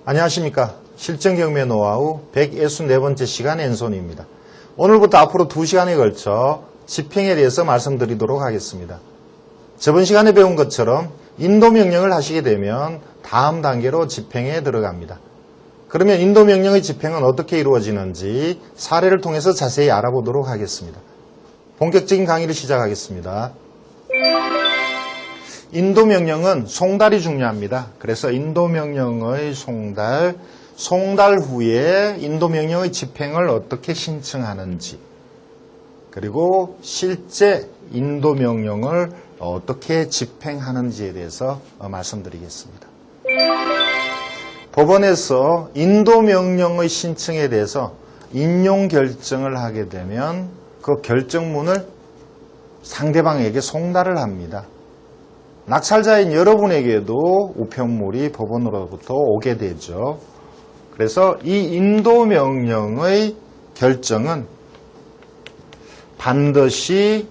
안녕하십니까. 실전경매 노하우 164번째 시간 앤손입니다. 오늘부터 앞으로 2시간에 걸쳐 집행에 대해서 말씀드리도록 하겠습니다. 저번 시간에 배운 것처럼 인도명령을 하시게 되면 다음 단계로 집행에 들어갑니다. 그러면 인도명령의 집행은 어떻게 이루어지는지 사례를 통해서 자세히 알아보도록 하겠습니다. 본격적인 강의를 시작하겠습니다. 인도명령은 송달이 중요합니다. 그래서 인도명령의 송달 후에 인도명령의 집행을 어떻게 신청하는지, 그리고 실제 인도명령을 어떻게 집행하는지에 대해서 말씀드리겠습니다. 법원에서 인도명령의 신청에 대해서 인용 결정을 하게 되면 그 결정문을 상대방에게 송달을 합니다. 낙찰자인 여러분에게도 우편물이 법원으로부터 오게 되죠. 그래서 이 인도명령의 결정은 반드시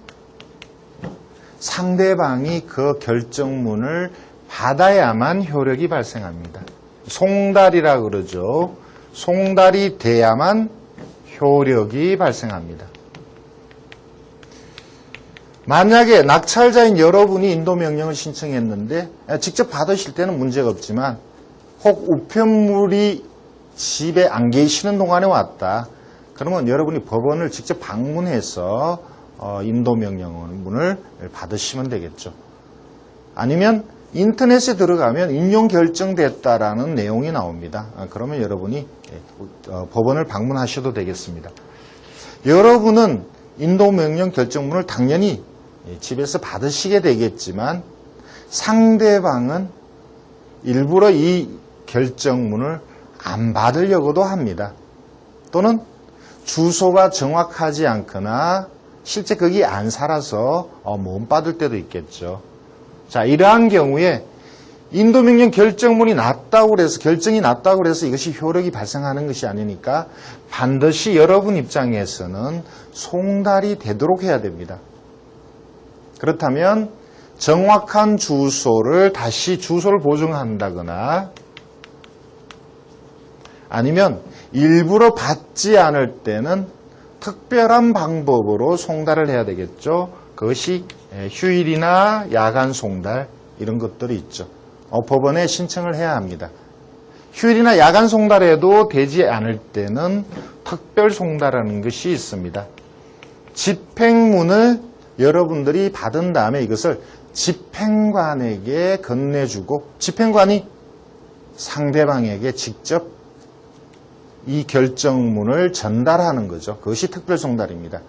상대방이 그 결정문을 받아야만 효력이 발생합니다. 송달이라 그러죠. 송달이 돼야만 효력이 발생합니다. 만약에 낙찰자인 여러분이 인도명령을 신청했는데 직접 받으실 때는 문제가 없지만 혹 우편물이 집에 안 계시는 동안에 왔다. 그러면 여러분이 법원을 직접 방문해서 인도명령문을 받으시면 되겠죠. 아니면 인터넷에 들어가면 인용 결정됐다라는 내용이 나옵니다. 그러면 여러분이 법원을 방문하셔도 되겠습니다. 여러분은 인도명령 결정문을 당연히 집에서 받으시게 되겠지만 상대방은 일부러 이 결정문을 안 받으려고도 합니다. 또는 주소가 정확하지 않거나 실제 거기 안 살아서 못 받을 때도 있겠죠. 자, 이러한 경우에 인도명령 결정문이 났다고 해서 결정이 났다고 해서 이것이 효력이 발생하는 것이 아니니까 반드시 여러분 입장에서는 송달이 되도록 해야 됩니다. 그렇다면 정확한 주소를 다시 주소를 보정한다거나 아니면 일부러 받지 않을 때는 특별한 방법으로 송달을 해야 되겠죠. 그것이 휴일이나 야간 송달 이런 것들이 있죠. 법원에 신청을 해야 합니다. 휴일이나 야간 송달에도 되지 않을 때는 특별 송달하는 것이 있습니다. 집행문을 여러분들이 받은 다음에 이것을 집행관에게 건네주고 집행관이 상대방에게 직접 이 결정문을 전달하는 거죠. 그것이 특별 송달입니다.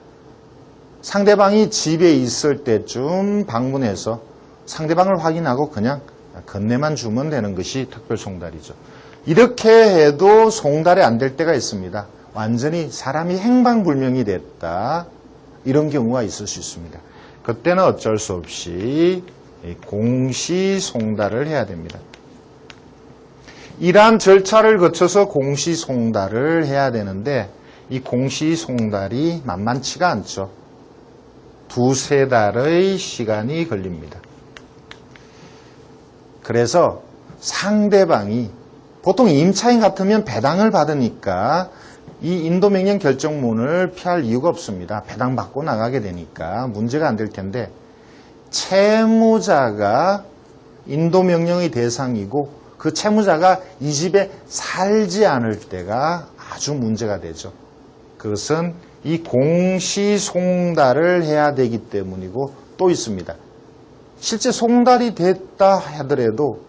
상대방이 집에 있을 때쯤 방문해서 상대방을 확인하고 그냥 건네만 주면 되는 것이 특별 송달이죠. 이렇게 해도 송달이 안 될 때가 있습니다. 완전히 사람이 행방불명이 됐다. 이런 경우가 있을 수 있습니다. 그때는 어쩔 수 없이 공시송달을 해야 됩니다. 이러한 절차를 거쳐서 공시송달을 해야 되는데 이 공시송달이 만만치가 않죠. 2-3달의 시간이 걸립니다. 그래서 상대방이 보통 임차인 같으면 배당을 받으니까 이 인도명령 결정문을 피할 이유가 없습니다. 배당받고 나가게 되니까 문제가 안 될 텐데 채무자가 인도명령의 대상이고 그 채무자가 이 집에 살지 않을 때가 아주 문제가 되죠. 그것은 이 공시송달을 해야 되기 때문이고 또 있습니다. 실제 송달이 됐다 하더라도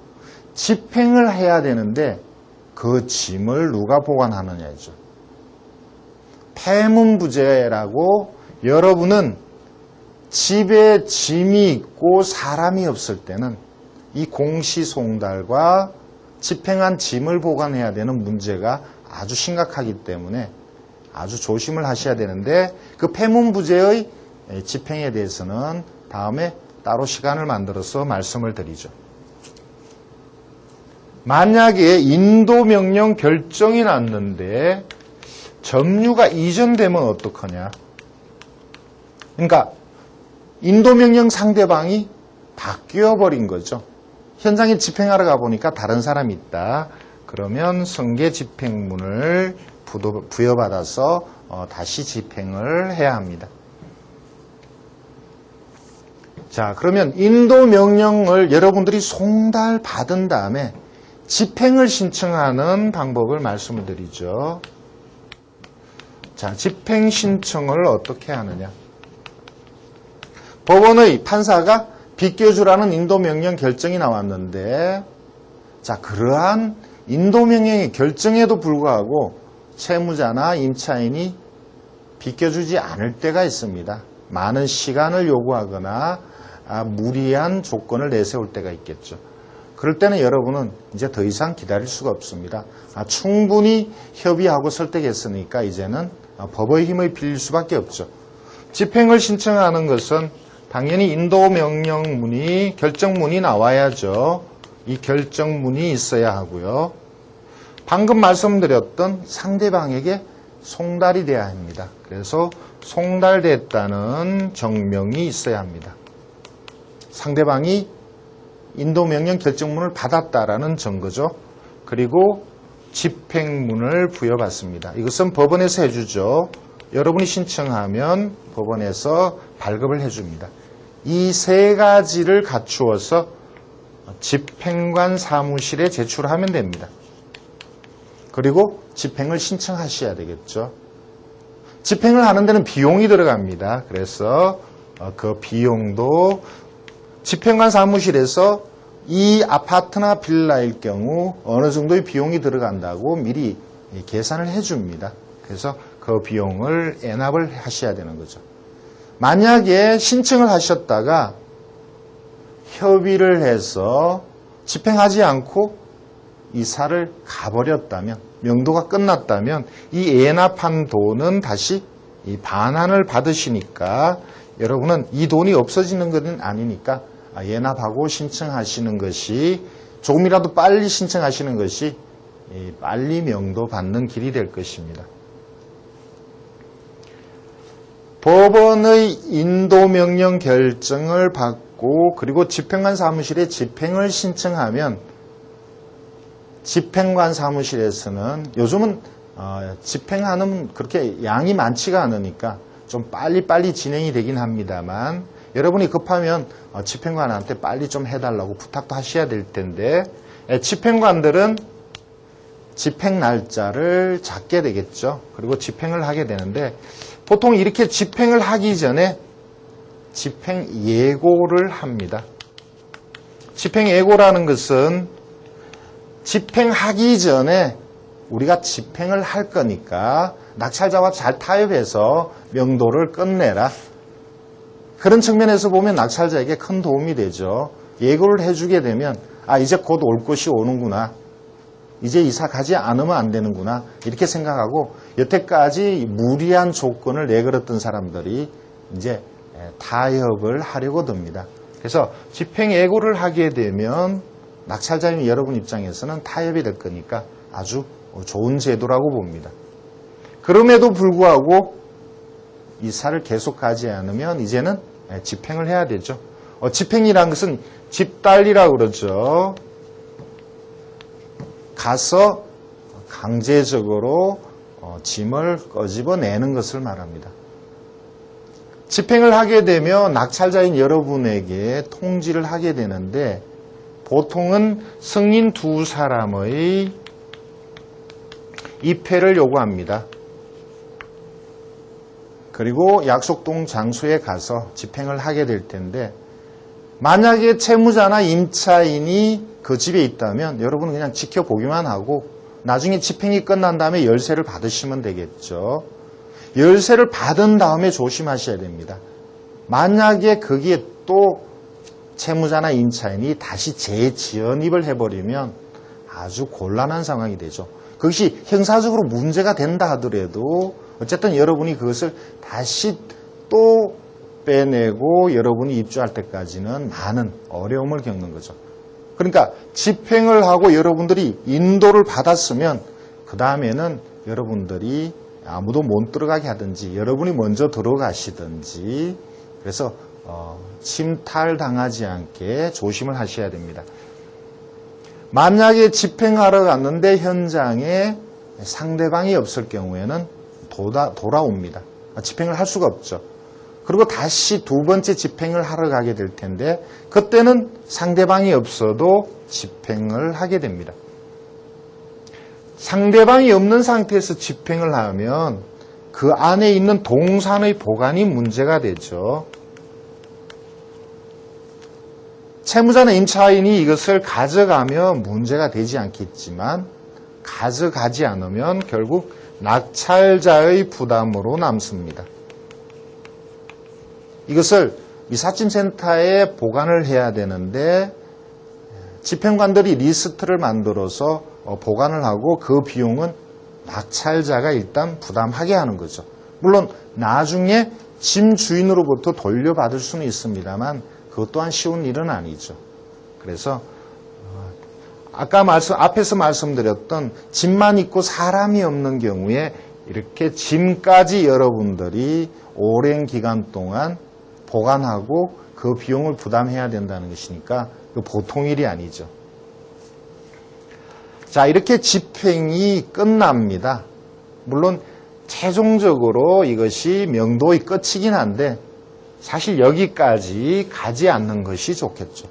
집행을 해야 되는데 그 짐을 누가 보관하느냐죠. 폐문부재라고 여러분은 집에 짐이 있고 사람이 없을 때는 이 공시송달과 집행한 짐을 보관해야 되는 문제가 아주 심각하기 때문에 아주 조심을 하셔야 되는데 그 폐문부재의 집행에 대해서는 다음에 따로 시간을 만들어서 말씀을 드리죠. 만약에 인도명령 결정이 났는데 점유가 이전되면 어떡하냐. 그러니까 인도명령 상대방이 바뀌어버린 거죠. 현장에 집행하러 가보니까 다른 사람이 있다. 그러면 승계 집행문을 부여받아서 다시 집행을 해야 합니다. 자, 그러면 인도명령을 여러분들이 송달받은 다음에 집행을 신청하는 방법을 말씀을 드리죠. 자, 집행 신청을 어떻게 하느냐. 법원의 판사가 비껴주라는 인도명령 결정이 나왔는데, 자, 그러한 인도명령의 결정에도 불구하고 채무자나 임차인이 비껴주지 않을 때가 있습니다. 많은 시간을 요구하거나 무리한 조건을 내세울 때가 있겠죠. 그럴 때는 여러분은 이제 더 이상 기다릴 수가 없습니다. 충분히 협의하고 설득했으니까 이제는 법의 힘을 빌릴 수밖에 없죠. 집행을 신청하는 것은 당연히 인도명령문이, 결정문이 나와야죠. 이 결정문이 있어야 하고요. 방금 말씀드렸던 상대방에게 송달이 돼야 합니다. 그래서 송달됐다는 정명이 있어야 합니다. 상대방이 인도명령 결정문을 받았다라는 증거죠. 그리고 집행문을 부여받습니다. 이것은 법원에서 해주죠. 여러분이 신청하면 법원에서 발급을 해줍니다. 이 세 가지를 갖추어서 집행관 사무실에 제출하면 됩니다. 그리고 집행을 신청하셔야 되겠죠. 집행을 하는 데는 비용이 들어갑니다. 그래서 그 비용도 집행관 사무실에서 이 아파트나 빌라일 경우 어느 정도의 비용이 들어간다고 미리 계산을 해줍니다. 그래서 그 비용을 애납을 하셔야 되는 거죠. 만약에 신청을 하셨다가 협의를 해서 집행하지 않고 이사를 가버렸다면, 명도가 끝났다면 이 애납한 돈은 다시 이 반환을 받으시니까 여러분은 이 돈이 없어지는 것은 아니니까 애납하고 신청하시는 것이, 조금이라도 빨리 신청하시는 것이 빨리 명도 받는 길이 될 것입니다. 법원의 인도명령 결정을 받고 그리고 집행관 사무실에 집행을 신청하면 집행관 사무실에서는 요즘은 집행하는 그렇게 양이 많지가 않으니까 좀 빨리빨리 진행이 되긴 합니다만, 여러분이 급하면 집행관한테 빨리 좀 해달라고 부탁도 하셔야 될 텐데, 집행관들은 집행 날짜를 잡게 되겠죠. 그리고 집행을 하게 되는데, 보통 이렇게 집행을 하기 전에 집행 예고를 합니다. 집행 예고라는 것은 집행하기 전에 우리가 집행을 할 거니까 낙찰자와 잘 타협해서 명도를 끝내라. 그런 측면에서 보면 낙찰자에게 큰 도움이 되죠. 예고를 해주게 되면 이제 곧 올 것이 오는구나. 이제 이사 가지 않으면 안 되는구나. 이렇게 생각하고 여태까지 무리한 조건을 내걸었던 사람들이 이제 타협을 하려고 듭니다. 그래서 집행 예고를 하게 되면 낙찰자인 여러분 입장에서는 타협이 될 거니까 아주 좋은 제도라고 봅니다. 그럼에도 불구하고 이사를 계속 가지 않으면 이제는 집행을 해야 되죠. 집행이라는 것은 집달리라고 그러죠. 가서 강제적으로 짐을 꺼집어내는 것을 말합니다. 집행을 하게 되면 낙찰자인 여러분에게 통지를 하게 되는데, 보통은 승인 두 사람의 입회를 요구합니다. 그리고 약속동 장소에 가서 집행을 하게 될 텐데, 만약에 채무자나 임차인이 그 집에 있다면 여러분은 그냥 지켜보기만 하고 나중에 집행이 끝난 다음에 열쇠를 받으시면 되겠죠. 열쇠를 받은 다음에 조심하셔야 됩니다. 만약에 거기에 또 채무자나 임차인이 다시 재지연입을 해버리면 아주 곤란한 상황이 되죠. 그것이 형사적으로 문제가 된다 하더라도 어쨌든 여러분이 그것을 다시 또 빼내고 여러분이 입주할 때까지는 많은 어려움을 겪는 거죠. 그러니까 집행을 하고 여러분들이 인도를 받았으면 그 다음에는 여러분들이 아무도 못 들어가게 하든지 여러분이 먼저 들어가시든지, 그래서 침탈당하지 않게 조심을 하셔야 됩니다. 만약에 집행하러 갔는데 현장에 상대방이 없을 경우에는 돌아옵니다. 집행을 할 수가 없죠. 그리고 다시 두 번째 집행을 하러 가게 될 텐데 그때는 상대방이 없어도 집행을 하게 됩니다. 상대방이 없는 상태에서 집행을 하면 그 안에 있는 동산의 보관이 문제가 되죠. 채무자나 임차인이 이것을 가져가면 문제가 되지 않겠지만 가져가지 않으면 결국 낙찰자의 부담으로 남습니다. 이것을 이삿짐센터에 보관을 해야 되는데 집행관들이 리스트를 만들어서 보관을 하고 그 비용은 낙찰자가 일단 부담하게 하는 거죠. 물론 나중에 짐 주인으로부터 돌려받을 수는 있습니다만 그것 또한 쉬운 일은 아니죠. 그래서 아까 앞에서 말씀드렸던 짐만 있고 사람이 없는 경우에 이렇게 짐까지 여러분들이 오랜 기간 동안 보관하고 그 비용을 부담해야 된다는 것이니까 보통 일이 아니죠. 자, 이렇게 집행이 끝납니다. 물론 최종적으로 이것이 명도의 끝이긴 한데 사실 여기까지 가지 않는 것이 좋겠죠.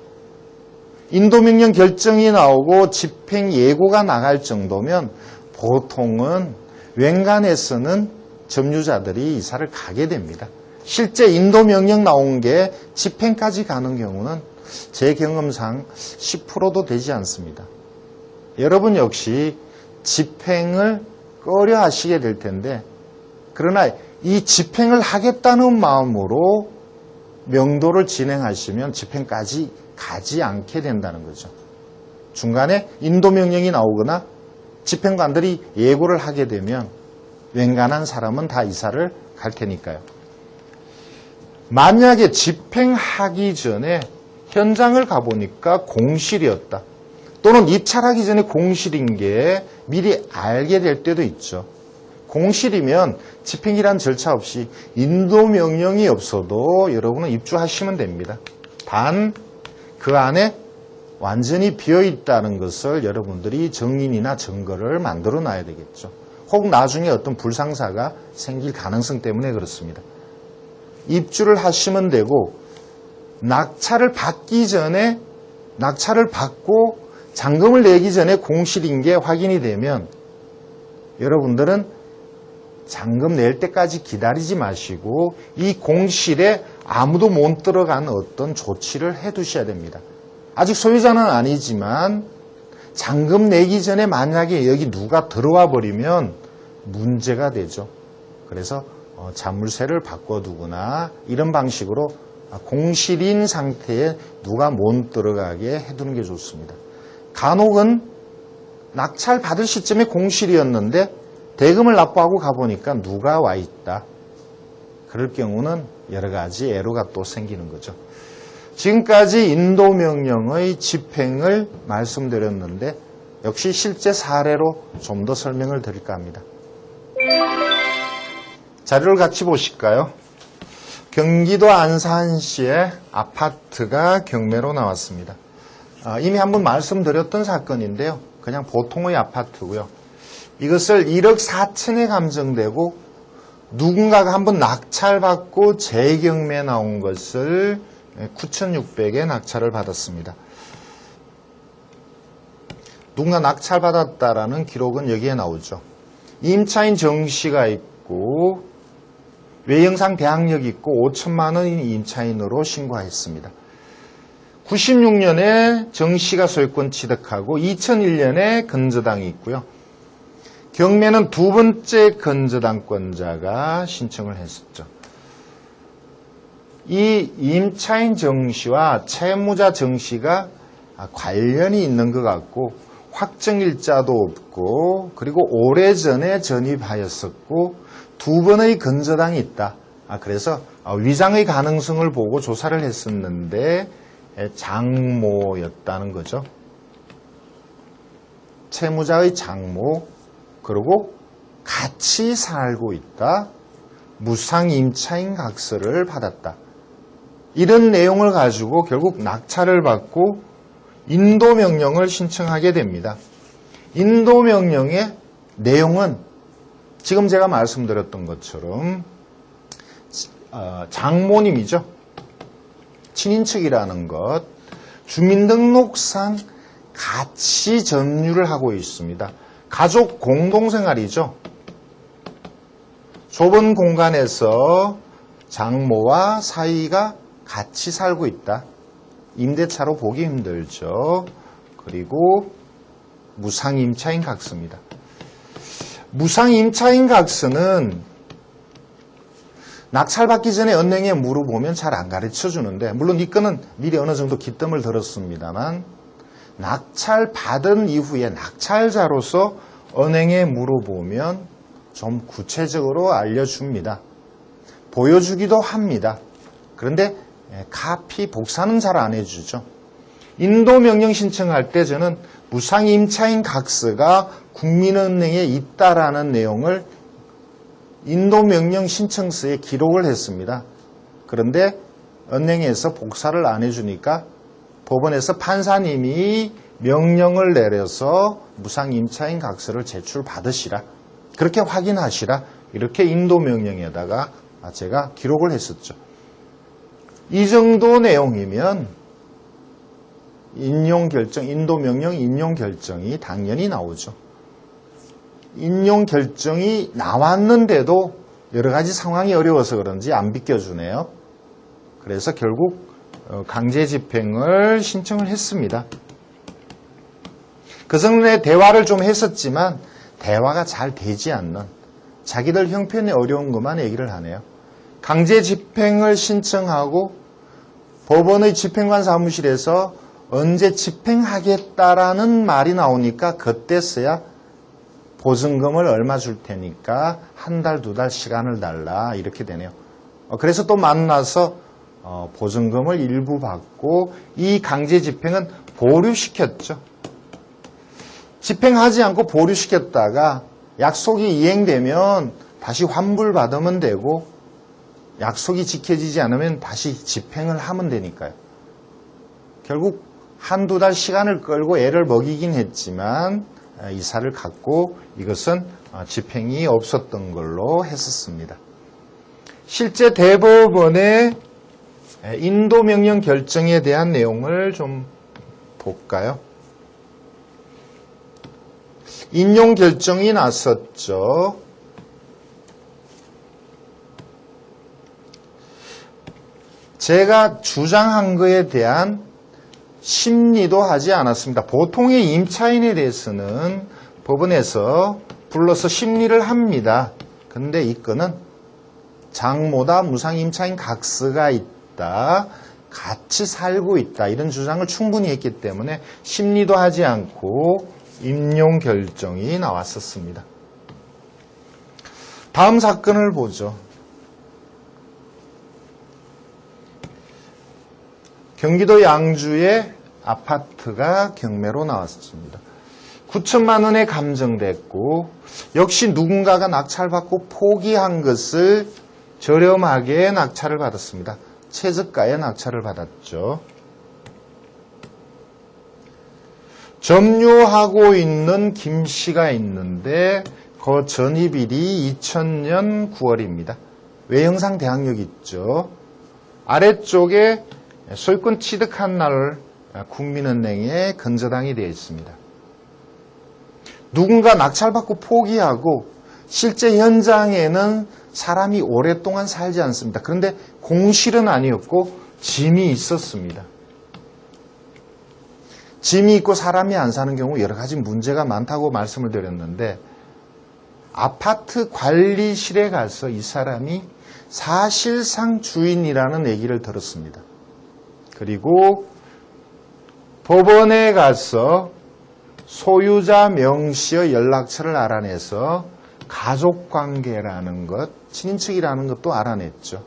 인도명령 결정이 나오고 집행 예고가 나갈 정도면 보통은 웬간해서는 점유자들이 이사를 가게 됩니다. 실제 인도명령 나온 게 집행까지 가는 경우는 제 경험상 10%도 되지 않습니다. 여러분 역시 집행을 꺼려 하시게 될 텐데 그러나 이 집행을 하겠다는 마음으로 명도를 진행하시면 집행까지 가지 않게 된다는 거죠. 중간에 인도명령이 나오거나 집행관들이 예고를 하게 되면 웬간한 사람은 다 이사를 갈 테니까요. 만약에 집행하기 전에 현장을 가보니까 공실이었다. 또는 입찰하기 전에 공실인 게 미리 알게 될 때도 있죠. 공실이면 집행이란 절차 없이 인도명령이 없어도 여러분은 입주하시면 됩니다. 단 그 안에 완전히 비어있다는 것을 여러분들이 정인이나 증거를 만들어 놔야 되겠죠. 혹 나중에 어떤 불상사가 생길 가능성 때문에 그렇습니다. 입주를 하시면 되고 낙찰을 받기 전에 낙찰을 받고 잔금을 내기 전에 공실인 게 확인이 되면 여러분들은 잔금 낼 때까지 기다리지 마시고 이 공실에 아무도 못 들어가는 어떤 조치를 해 두셔야 됩니다. 아직 소유자는 아니지만 잔금 내기 전에 만약에 여기 누가 들어와 버리면 문제가 되죠. 그래서 자물쇠를 바꿔두거나 이런 방식으로 공실인 상태에 누가 못 들어가게 해두는 게 좋습니다. 간혹은 낙찰 받을 시점에 공실이었는데 대금을 납부하고 가보니까 누가 와 있다. 그럴 경우는 여러 가지 애로가 또 생기는 거죠. 지금까지 인도명령의 집행을 말씀드렸는데 역시 실제 사례로 좀 더 설명을 드릴까 합니다. 자료를 같이 보실까요? 경기도 안산시의 아파트가 경매로 나왔습니다. 이미 한번 말씀드렸던 사건인데요. 그냥 보통의 아파트고요. 이것을 1억 4천에 감정되고 누군가가 한번 낙찰받고 재경매 나온 것을 9,600에 낙찰을 받았습니다. 누군가 낙찰받았다라는 기록은 여기에 나오죠. 임차인 정씨가 있고 외형상 대항력이 있고 5천만 원인 임차인으로 신고했습니다. 96년에 정씨가 소유권 취득하고 2001년에 건저당이 있고요. 경매는 두 번째 건저당권자가 신청을 했었죠. 이 임차인 정씨와 채무자 정씨가 관련이 있는 것 같고 확정일자도 없고 그리고 오래전에 전입하였었고 두 번의 건저당이 있다. 그래서 위장의 가능성을 보고 조사를 했었는데 장모였다는 거죠. 채무자의 장모 그리고 같이 살고 있다. 무상임차인 각서를 받았다. 이런 내용을 가지고 결국 낙찰을 받고 인도명령을 신청하게 됩니다. 인도명령의 내용은 지금 제가 말씀드렸던 것처럼 장모님이죠. 친인척이라는 것, 주민등록상 같이 점유를 하고 있습니다. 가족 공동생활이죠. 좁은 공간에서 장모와 사위가 같이 살고 있다. 임대차로 보기 힘들죠. 그리고 무상임차인 각서입니다. 무상임차인 각서는 낙찰받기 전에 은행에 물어보면 잘 안 가르쳐 주는데, 물론 이 건은 미리 어느 정도 기뜸을 들었습니다만, 낙찰받은 이후에 낙찰자로서 은행에 물어보면 좀 구체적으로 알려줍니다. 보여주기도 합니다. 그런데 카피 복사는 잘 안 해주죠. 인도명령 신청할 때 저는 무상임차인 각서가 국민은행에 있다라는 내용을 인도명령 신청서에 기록을 했습니다. 그런데 은행에서 복사를 안 해주니까 법원에서 판사님이 명령을 내려서 무상임차인 각서를 제출받으시라, 그렇게 확인하시라, 이렇게 인도명령에다가 제가 기록을 했었죠. 이 정도 내용이면 인용결정, 인도명령 인용결정이 당연히 나오죠. 인용결정이 나왔는데도 여러 가지 상황이 어려워서 그런지 안 비껴주네요. 그래서 결국 강제집행을 신청을 했습니다. 그 전에 대화를 좀 했었지만 대화가 잘 되지 않는, 자기들 형편이 어려운 것만 얘기를 하네요. 강제집행을 신청하고 법원의 집행관 사무실에서 언제 집행하겠다라는 말이 나오니까 그때서야 보증금을 얼마 줄 테니까 한 달, 두 달 시간을 달라, 이렇게 되네요. 그래서 또 만나서 보증금을 일부 받고 이 강제 집행은 보류시켰죠. 집행하지 않고 보류시켰다가 약속이 이행되면 다시 환불받으면 되고, 약속이 지켜지지 않으면 다시 집행을 하면 되니까요. 결국 한두 달 시간을 끌고 애를 먹이긴 했지만 이사를 갔고 이것은 집행이 없었던 걸로 했었습니다. 실제 대법원의 인도명령 결정에 대한 내용을 좀 볼까요? 인용 결정이 났었죠. 제가 주장한 것에 대한 심리도 하지 않았습니다. 보통의 임차인에 대해서는 법원에서 불러서 심리를 합니다. 근데 이 건은 장모다 무상임차인 각서가 있다, 같이 살고 있다, 이런 주장을 충분히 했기 때문에 심리도 하지 않고 임용 결정이 나왔었습니다. 다음 사건을 보죠. 경기도 양주의 아파트가 경매로 나왔습니다. 9천만 원에 감정됐고, 역시 누군가가 낙찰받고 포기한 것을 저렴하게 낙찰을 받았습니다. 최저가에 낙찰을 받았죠. 점유하고 있는 김 씨가 있는데 그 전입일이 2000년 9월입니다. 외형상 대항력 있죠. 아래쪽에 소유권 취득한 날 국민은행에 건저당이 되어 있습니다. 누군가 낙찰받고 포기하고 실제 현장에는 사람이 오랫동안 살지 않습니다. 그런데 공실은 아니었고 짐이 있었습니다. 짐이 있고 사람이 안 사는 경우 여러 가지 문제가 많다고 말씀을 드렸는데, 아파트 관리실에 가서 이 사람이 사실상 주인이라는 얘기를 들었습니다. 그리고 법원에 가서 소유자 명시의 연락처를 알아내서 가족관계라는 것, 친인척이라는 것도 알아냈죠.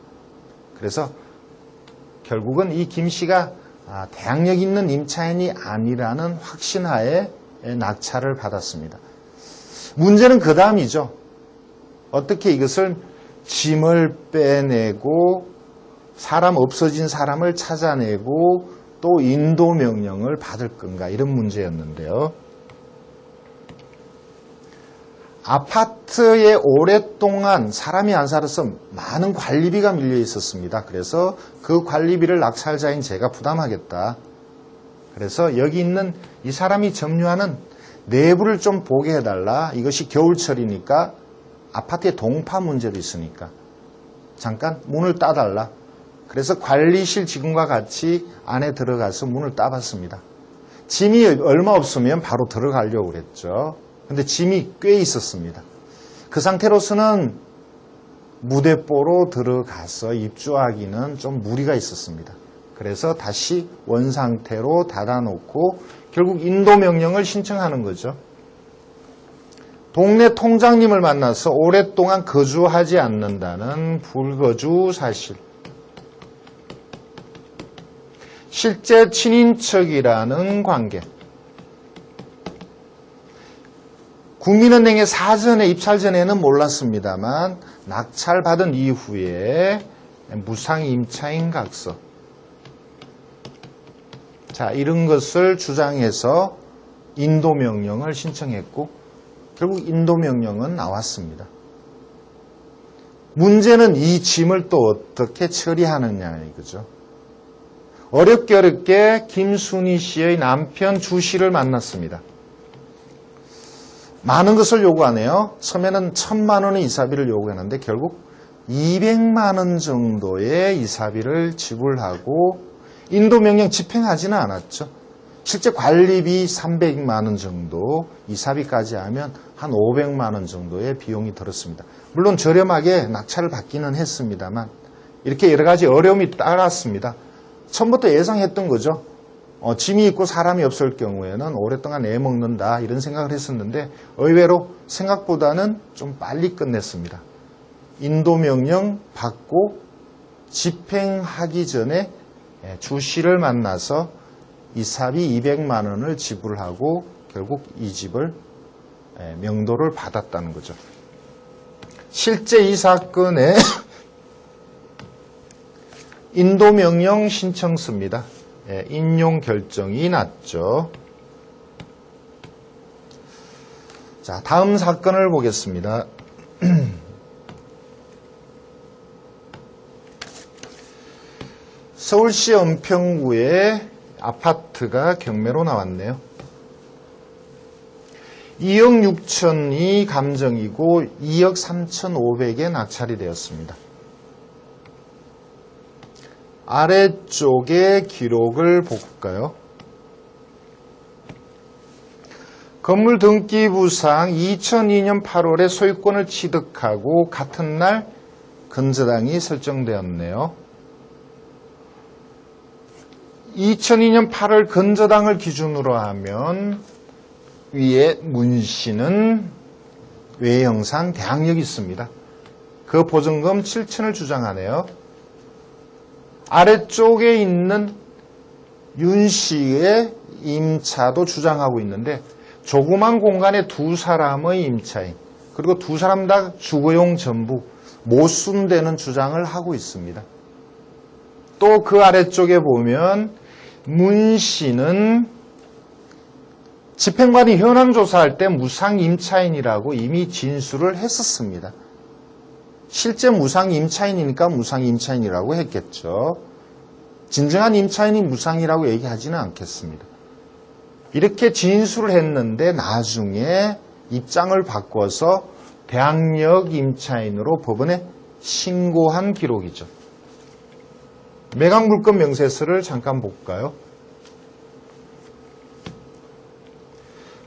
그래서 결국은 이 김 씨가 대항력 있는 임차인이 아니라는 확신하에 낙찰을 받았습니다. 문제는 그 다음이죠. 어떻게 이것을 짐을 빼내고 사람 없어진 사람을 찾아내고 또 인도 명령을 받을 건가 이런 문제였는데요. 아파트에 오랫동안 사람이 안 살아서 많은 관리비가 밀려 있었습니다. 그래서 그 관리비를 낙찰자인 제가 부담하겠다. 그래서 여기 있는 이 사람이 점유하는 내부를 좀 보게 해달라. 이것이 겨울철이니까 아파트에 동파 문제도 있으니까 잠깐 문을 따달라. 그래서 관리실 직원과 같이 안에 들어가서 문을 따봤습니다. 짐이 얼마 없으면 바로 들어가려고 그랬죠. 근데 짐이 꽤 있었습니다. 그 상태로서는 무대뽀로 들어가서 입주하기는 좀 무리가 있었습니다. 그래서 다시 원상태로 닫아놓고 결국 인도명령을 신청하는 거죠. 동네 통장님을 만나서 오랫동안 거주하지 않는다는 불거주 사실. 실제 친인척이라는 관계. 국민은행의 사전에 입찰 전에는 몰랐습니다만 낙찰받은 이후에 무상임차인 각서. 자, 이런 것을 주장해서 인도명령을 신청했고 결국 인도명령은 나왔습니다. 문제는 이 짐을 또 어떻게 처리하느냐 이거죠. 어렵게 김순희 씨의 남편 주 씨를 만났습니다. 많은 것을 요구하네요. 처음에는 1,000만 원의 이사비를 요구했는데 결국 200만 원 정도의 이사비를 지불하고 인도명령 집행하지는 않았죠. 실제 관리비 300만 원 정도, 이사비까지 하면 한 500만 원 정도의 비용이 들었습니다. 물론 저렴하게 낙찰을 받기는 했습니다만 이렇게 여러 가지 어려움이 따랐습니다. 처음부터 예상했던 거죠. 짐이 있고 사람이 없을 경우에는 오랫동안 애먹는다 이런 생각을 했었는데 의외로 생각보다는 좀 빨리 끝냈습니다. 인도명령 받고 집행하기 전에 주 씨를 만나서 이사비 200만 원을 지불하고 결국 이 집을 명도를 받았다는 거죠. 실제 이 사건에 인도명령 신청서입니다. 인용 결정이 났죠. 자, 다음 사건을 보겠습니다. 서울시 은평구에 아파트가 경매로 나왔네요. 2억 6천이 감정이고 2억 3,500에 낙찰이 되었습니다. 아래쪽에 기록을 볼까요? 건물 등기부상 2002년 8월에 소유권을 취득하고 같은 날 근저당이 설정되었네요. 2002년 8월 근저당을 기준으로 하면 위에 문씨는 외형상 대항력이 있습니다. 그 보증금 7천을 주장하네요. 아래쪽에 있는 윤씨의 임차도 주장하고 있는데 조그만 공간에 두 사람의 임차인 그리고 두 사람 다 주거용 전부 못 쓴다는 주장을 하고 있습니다. 또 그 아래쪽에 보면 문씨는 집행관이 현황 조사할 때 무상 임차인이라고 이미 진술을 했었습니다. 실제 무상 임차인이니까 무상 임차인이라고 했겠죠. 진정한 임차인이 무상이라고 얘기하지는 않겠습니다. 이렇게 진술을 했는데 나중에 입장을 바꿔서 대항력 임차인으로 법원에 신고한 기록이죠. 매각물건 명세서를 잠깐 볼까요?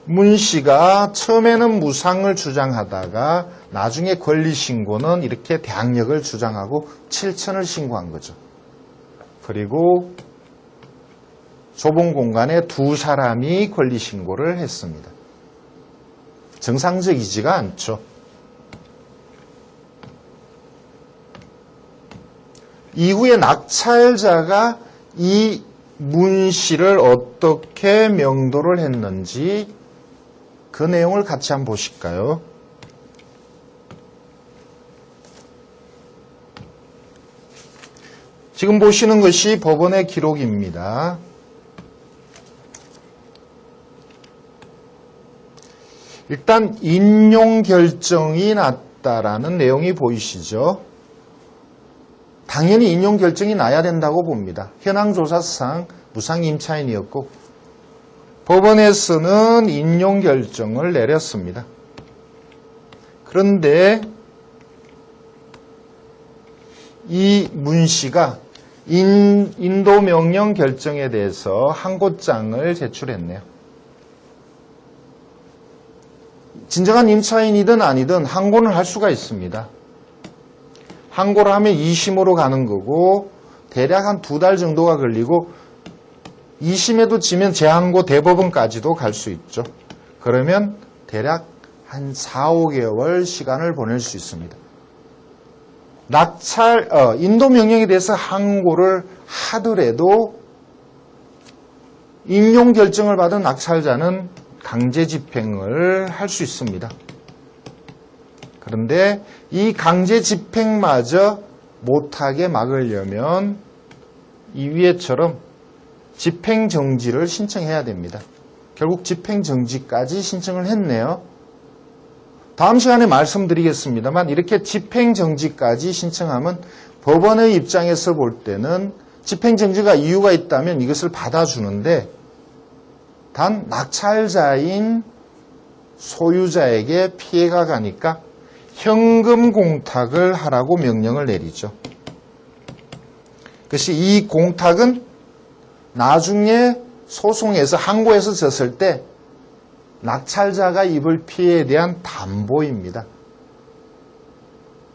문 씨가 처음에는 무상을 주장하다가 나중에 권리신고는 이렇게 대항력을 주장하고 7천을 신고한 거죠. 그리고 좁은 공간에 두 사람이 권리신고를 했습니다. 정상적이지가 않죠. 이후에 낙찰자가 이 문 씨를 어떻게 명도를 했는지 그 내용을 같이 한번 보실까요? 지금 보시는 것이 법원의 기록입니다. 일단 인용 결정이 났다라는 내용이 보이시죠? 당연히 인용 결정이 나야 된다고 봅니다. 현황 조사상 무상 임차인이었고 법원에서는 인용 결정을 내렸습니다. 그런데 이 문 씨가 인도 명령 결정에 대해서 항고장을 제출했네요. 진정한 임차인이든 아니든 항고는 할 수가 있습니다. 항고를 하면 2심으로 가는 거고 대략 한 2달 정도가 걸리고 2심에도 지면 재항고 대법원까지도 갈 수 있죠. 그러면 대략 한 4, 5개월 시간을 보낼 수 있습니다. 인도 명령에 대해서 항고를 하더라도 인용 결정을 받은 낙찰자는 강제 집행을 할 수 있습니다. 그런데 이 강제 집행마저 못하게 막으려면 이 위에처럼 집행정지를 신청해야 됩니다. 결국 집행정지까지 신청을 했네요. 다음 시간에 말씀드리겠습니다만 이렇게 집행정지까지 신청하면 법원의 입장에서 볼 때는 집행정지가 이유가 있다면 이것을 받아주는데 단 낙찰자인 소유자에게 피해가 가니까 현금 공탁을 하라고 명령을 내리죠. 그것이 이 공탁은 나중에 소송에서 항고에서 졌을 때 낙찰자가 입을 피해에 대한 담보입니다.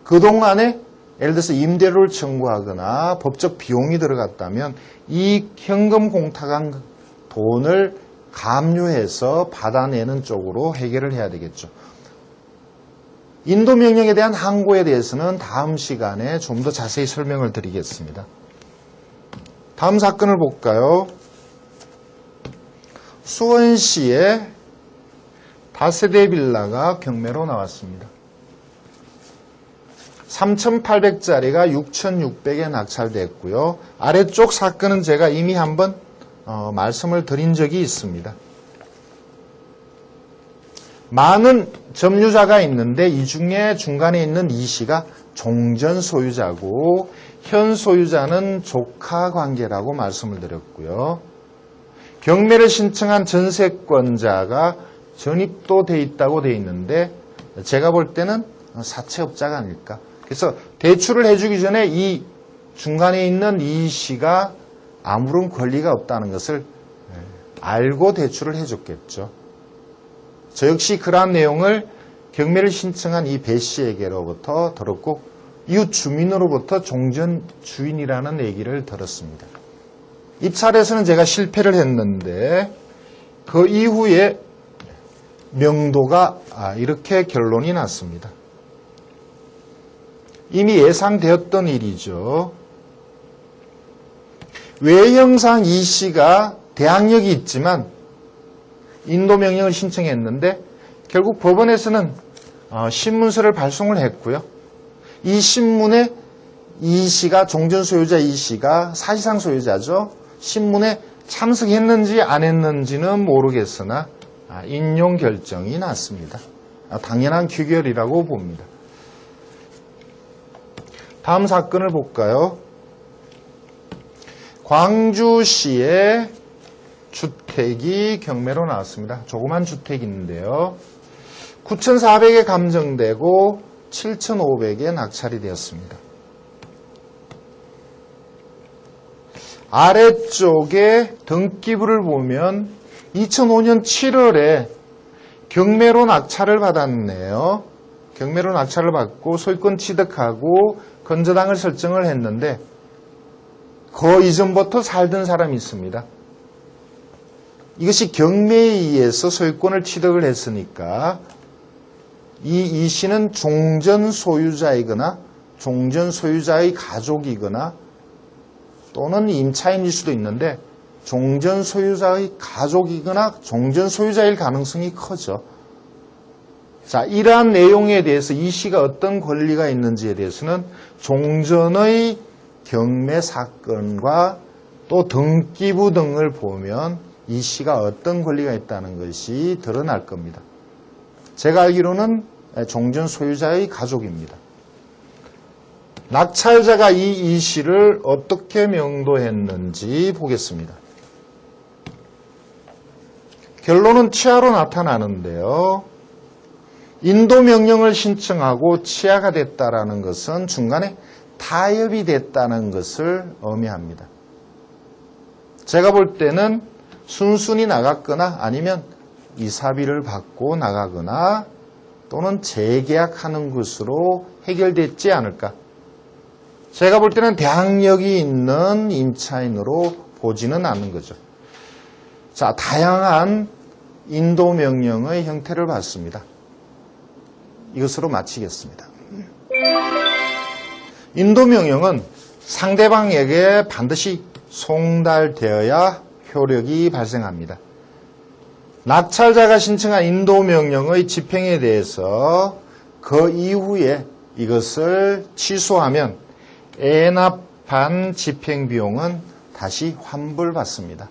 그동안에 예를 들어서 임대료를 청구하거나 법적 비용이 들어갔다면 이 현금 공탁한 돈을 감유해서 받아내는 쪽으로 해결을 해야 되겠죠. 인도 명령에 대한 항고에 대해서는 다음 시간에 좀 더 자세히 설명을 드리겠습니다. 다음 사건을 볼까요? 수원시의 다세대 빌라가 경매로 나왔습니다. 3,800짜리가 6,600에 낙찰됐고요. 아래쪽 사건은 제가 이미 한번 말씀을 드린 적이 있습니다. 많은 점유자가 있는데 이 중에 중간에 있는 이 씨가 종전 소유자고 현 소유자는 조카 관계라고 말씀을 드렸고요. 경매를 신청한 전세권자가 전입도 돼 있다고 돼 있는데 제가 볼 때는 사채업자가 아닐까. 그래서 대출을 해주기 전에 이 중간에 있는 이 씨가 아무런 권리가 없다는 것을 알고 대출을 해줬겠죠. 저 역시 그러한 내용을 경매를 신청한 이 배 씨에게로부터 들었고 이웃 주민으로부터 종전 주인이라는 얘기를 들었습니다. 입찰에서는 제가 실패를 했는데 그 이후에 명도가 이렇게 결론이 났습니다. 이미 예상되었던 일이죠. 외형상 이 씨가 대항력이 있지만 인도 명령을 신청했는데 결국 법원에서는 신문서를 발송을 했고요. 이 신문에 이 씨가 종전 소유자 이 씨가 사실상 소유자죠. 신문에 참석했는지 안 했는지는 모르겠으나 인용 결정이 났습니다. 당연한 규결이라고 봅니다. 다음 사건을 볼까요? 광주시의 주택이 경매로 나왔습니다. 조그만 주택인데요. 9,400에 감정되고 7,500에 낙찰이 되었습니다. 아래쪽에 등기부를 보면 2005년 7월에 경매로 낙찰을 받았네요. 경매로 낙찰을 받고 소유권 취득하고 건저당을 설정을 했는데 그 이전부터 살던 사람이 있습니다. 이것이 경매에 의해서 소유권을 취득을 했으니까 이 씨는 종전 소유자이거나 종전 소유자의 가족이거나 또는 임차인일 수도 있는데 종전 소유자의 가족이거나 종전 소유자일 가능성이 커져. 자, 이러한 내용에 대해서 이 씨가 어떤 권리가 있는지에 대해서는 종전의 경매 사건과 또 등기부 등을 보면 이 씨가 어떤 권리가 있다는 것이 드러날 겁니다. 제가 알기로는 종전 소유자의 가족입니다. 낙찰자가 이 이시를 어떻게 명도했는지 보겠습니다. 결론은 치아로 나타나는데요. 인도명령을 신청하고 치아가 됐다라는 것은 중간에 타협이 됐다는 것을 의미합니다. 제가 볼 때는 순순히 나갔거나 아니면 이사비를 받고 나가거나 또는 재계약하는 것으로 해결됐지 않을까. 제가 볼 때는 대항력이 있는 임차인으로 보지는 않는 거죠. 자, 다양한 인도명령의 형태를 봤습니다. 이것으로 마치겠습니다. 인도명령은 상대방에게 반드시 송달되어야 효력이 발생합니다. 낙찰자가 신청한 인도명령의 집행에 대해서 그 이후에 이것을 취소하면 애납한 집행비용은 다시 환불받습니다.